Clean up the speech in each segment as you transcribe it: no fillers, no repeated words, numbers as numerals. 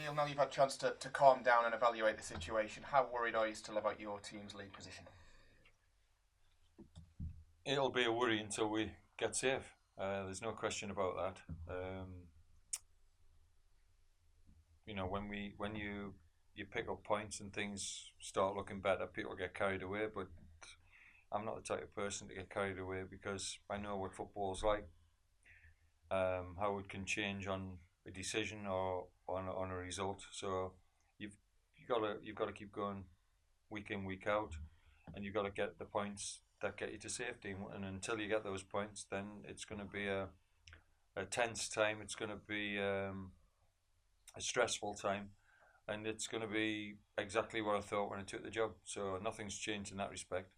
Neil, now you've had a chance to calm down and evaluate the situation, how worried are you still about your team's league position? It'll be a worry until we get safe. There's no question about that. When you pick up points and things start looking better, people get carried away. But I'm not the type of person to get carried away because I know what football's like, how it can change on a decision or on a result. So you've got to keep going week in, week out, and you've got to get the points that get you to safety. And until you get those points, then it's going to be a tense time. It's going to be a stressful time, and it's going to be exactly what I thought when I took the job. So nothing's changed in that respect.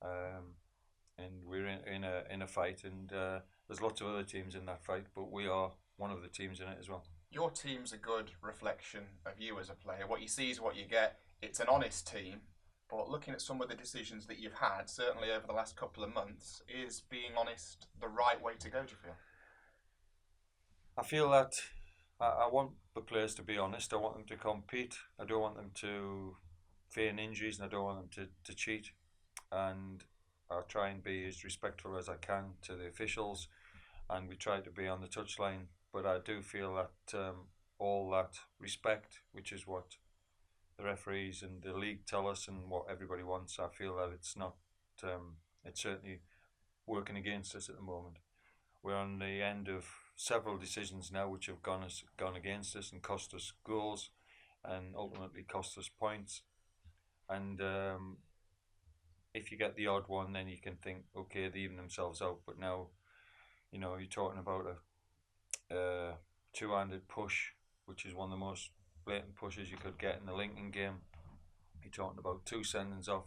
And we're in a fight, and there's lots of other teams in that fight, but we are one of the teams in it as well. Your team's a good reflection of you as a player. What you see is what you get. It's an honest team, but looking at some of the decisions that you've had, certainly over the last couple of months, is being honest the right way to go, do you feel? I feel that I want the players to be honest. I want them to compete. I don't want them to feign injuries, and I don't want them to cheat. And I try and be as respectful as I can to the officials, and we try to be on the touchline. But I do feel that all that respect, which is what the referees and the league tell us and what everybody wants, I feel that it's not, it's certainly working against us at the moment. We're on the end of several decisions now which have gone against us and cost us goals and ultimately cost us points. And if you get the odd one, then you can think, okay, they even themselves out. But now, you're talking about a two-handed push, which is one of the most blatant pushes you could get in the Lincoln game. You're talking about two sendings off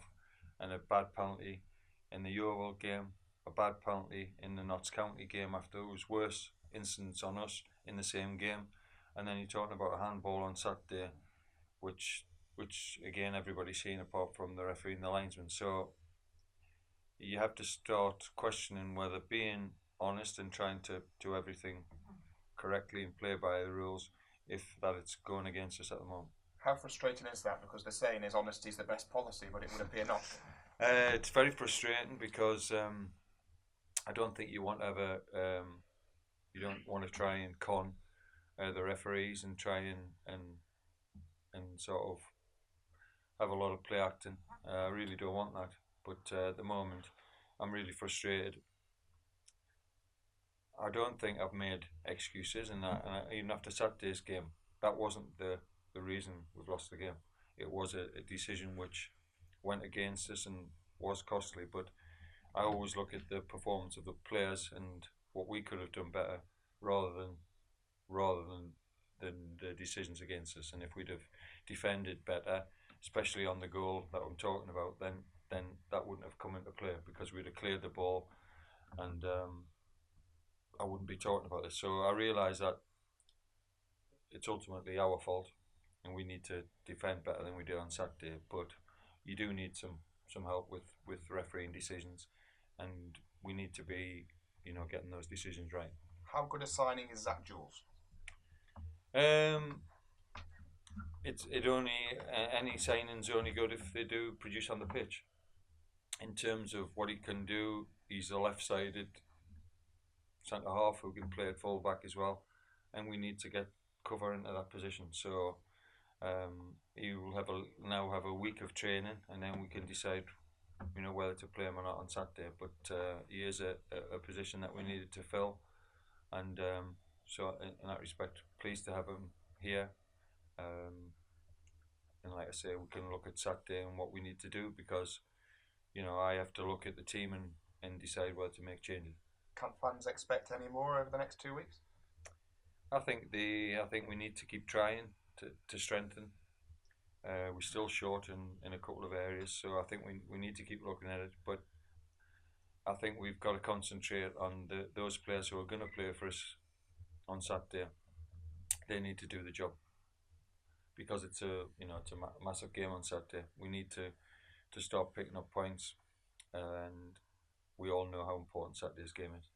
and a bad penalty in the Euro game, a bad penalty in the Notts County game after it was worse incidents on us in the same game, and then you're talking about a handball on Saturday, which again everybody's seen apart from the referee and the linesman. So you have to start questioning whether being honest and trying to do everything correctly and play by the rules, if that it's going against us at the moment. How frustrating is that? Because the saying is honesty is the best policy, but it would appear not. It's very frustrating because I don't think you want to have you don't want to try and con the referees and try and sort of have a lot of play acting. I really don't want that. But at the moment, I'm really frustrated. I don't think I've made excuses, and even after Saturday's game, that wasn't the reason we've lost the game. It was a decision which went against us and was costly. But I always look at the performance of the players and what we could have done better, rather than the decisions against us. And if we'd have defended better, especially on the goal that I'm talking about, then that wouldn't have come into play because we'd have cleared the ball, and I wouldn't be talking about this. So I realise that it's ultimately our fault, and we need to defend better than we did on Saturday. But you do need some help with refereeing decisions, and we need to be getting those decisions right. How good a signing is Zach Jules? Any signing's only good if they do produce on the pitch. In terms of what he can do, he's a left-sided centre half who can play at full back as well, and we need to get cover into that position. So he will now have a week of training, and then we can decide whether to play him or not on Saturday. But he is a position that we needed to fill, and so in that respect, pleased to have him here. And like I say, we can look at Saturday and what we need to do, because I have to look at the team and decide whether to make changes. Can fans expect any more over the next 2 weeks? I think we need to keep trying to strengthen. We're still short in a couple of areas, so I think we need to keep looking at it. But I think we've got to concentrate on those players who are going to play for us on Saturday. They need to do the job, because it's a massive game on Saturday. We need to start picking up points, and we all know how important Saturday's game is.